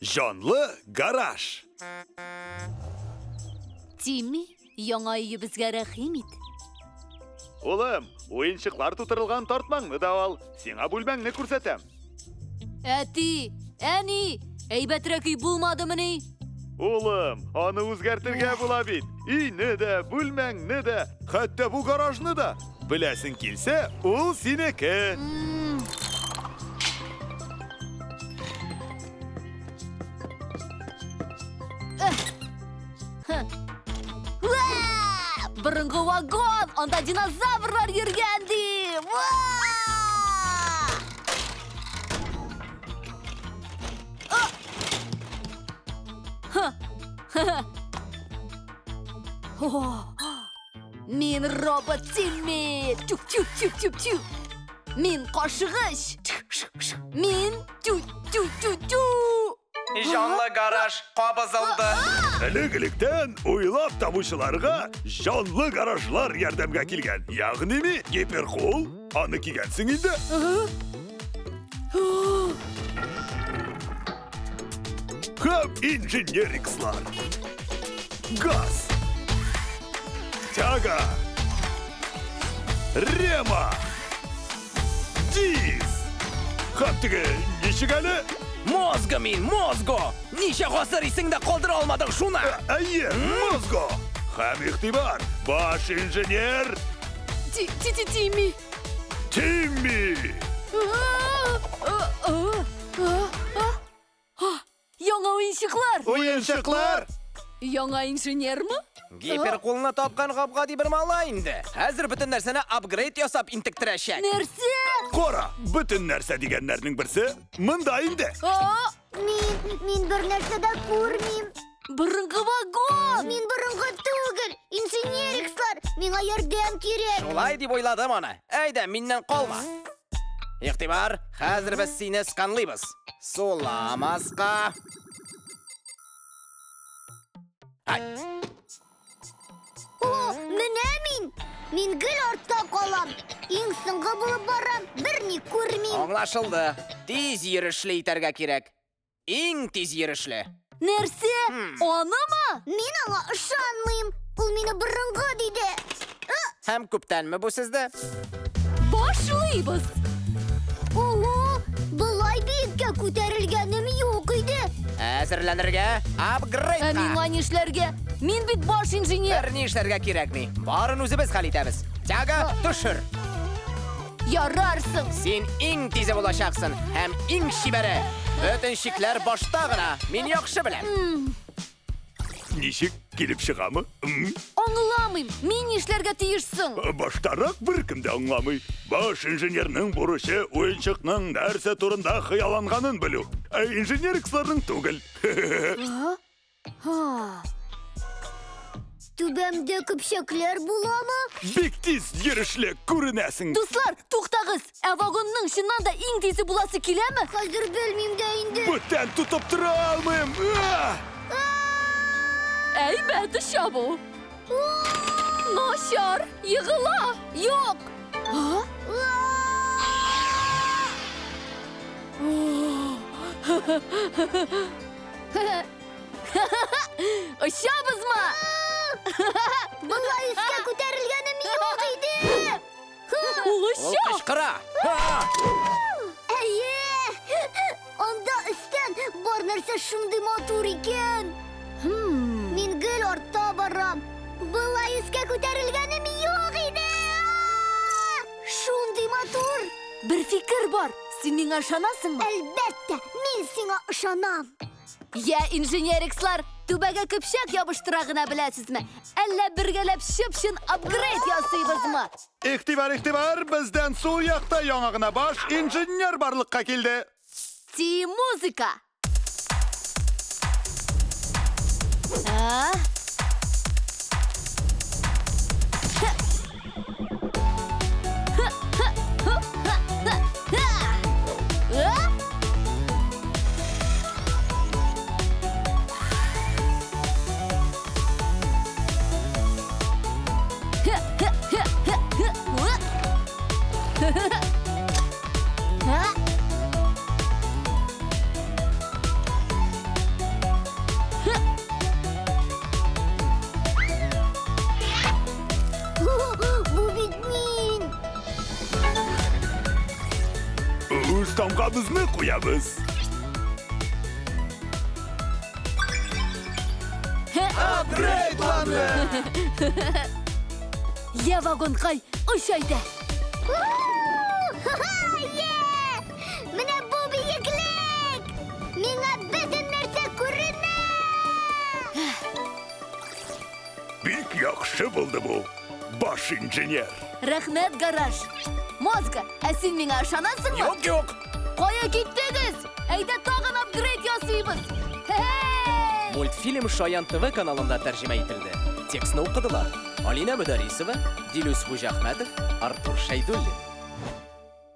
Jonlı garaj. Timmy, яңа үйебізге рахмет. Улым, ойыншықлар тутырылған тартмаңны да ал. Сиңа бүлмәңне күрсәтәм. Әти, әни, әйбәтрәк үй булмадымыни? Улым, аны үзгәртергә була бит. Өйне дә, бүлмәңне дә, хәтта бу гаражны да. Беләсең килсә, ул синеке. Бұрынғы вагон, анда динозаврлар йөргәнди. Мин робот Тимми. Тюк-тюк-тюк-тюк-тюк. Мин кашыгыч. Мин тю-тю-тю-тю. Жанлы гараж кабызылды. Элек-электән уйлап табучыларга жанлы гаражлар ярдәмгә килгән. Ягъни ми гиперкул, аны кигәнсең инде. Һәм инженерикслар. Газ. Тяга. Рема. Диз. Һәм теге ничек әле? Мозга мин, мозго! Ничә гасыр исеңдә калдыра алмадың шуны? Әйе, мозго. Һәм игътибар, баш инженер Тимми. Тимми. Яңа уенчыклар. Уенчыклар. Яңа инженермы? Гиперкулны тапкан гапгади бер малай инде. Хәзер бөтен нәрсәне апгрейд ясап интектерәчәк. Нәрсә? Кара, бөтен нәрсә дигәннәрнең берсе монда инде. Мин бер нәрсә дә күрмим. Бұрынғы вагон. Мин борынгы түгел. Инженерикслар, миңа ярдәм кирәк. Шулай дип ойладым аны. Әйдә, миннән калма. Игътибар, хәзер без сине сканлыйбыз. Суламаска. Ай, О, менә мин. Мин гел артта калам. Иң соңгы булып барам, берни күрмим. аңлашылды. Тиз йөрүшле итәргә кирәк. Иң тиз йөрүшле. Нәрсә? Анымы? Мин аңа ышанмыйм. Ул мине борынгы диде. Һәм күптәнме бу сездә? Башлыйбыз. Ого, былай биеккә күтәрелгәнем юк иде. Әзерләнергә, апгрейд. Ә миңа нишләргә? Мин бит баш инженер. Бер ни эшләргә кирәкми. Барын үзебез хәл итәбез. Тяга, төшер. Ярарсың. Син иң тизе булачаксың һәм иң шибәре. Бөтен шикләр башта гына. Мин яхшы беләм. Ничек килеп чыгамы? Аңламыйм. Мин нишләргә тиешсең? Баштарак беркем дә аңламый. Баш инженерның бурычы уенчыкның нәрсә турында хыялланганын белү. Ә инженериксларның түгел. Түбәмдә көпчәкләр буламы? Бик тиз йөрүшле күренәсең. Дуслар, туктагыз. Ә вагонның чыннан да иң тизе буласы киләме? Хәзер белмим дә инде. Бүтән тутып тора алмыйм. Әйбәт эш бу. Начар, йыгыла. Юк. Ышабызмы? Былай өскә күтәрелгәнем юк иде. Ул Уша. кычкыра. Әйе! Анда өстән бар нәрсә шундый матур икән. Мин гел артта барам. Былай өскә күтәрелгәнем юк иде. Шундый матур. Бер фикер бар. Син миңа ышанасыңмы? Әлбәттә, мин сиңа ышанам. Я инженерикслар, түбәгә көпчәк ябыштыра гына беләсезме? Әллә бергәләп чып-чын апгрейд ясыйбызмы? Игътибар, игътибар, бездән сул якта яңа гына баш инженер барлыкка килде. Музыка. Штамгабызны куябыз. Апгрейдланды! Я вагонкай, ошайда. Менә бу биеклек! Миңа бөтен нәрсә күренә! Бик яхшы булды бу, баш инженер. Рәхмәт, гараж. Мозга, ә син миңа ышанасыңмы? Юк, юк. Кая киттегез? Әйдә тагын апгрейд ясыйбыз. Hey! Мультфильм Шаян ТВ каналында тәрҗемә ителде. Текстны укыдылар. Алина Мөдәрисова, Дилүс Хуҗахмәтов, Артур Шәйдуллин.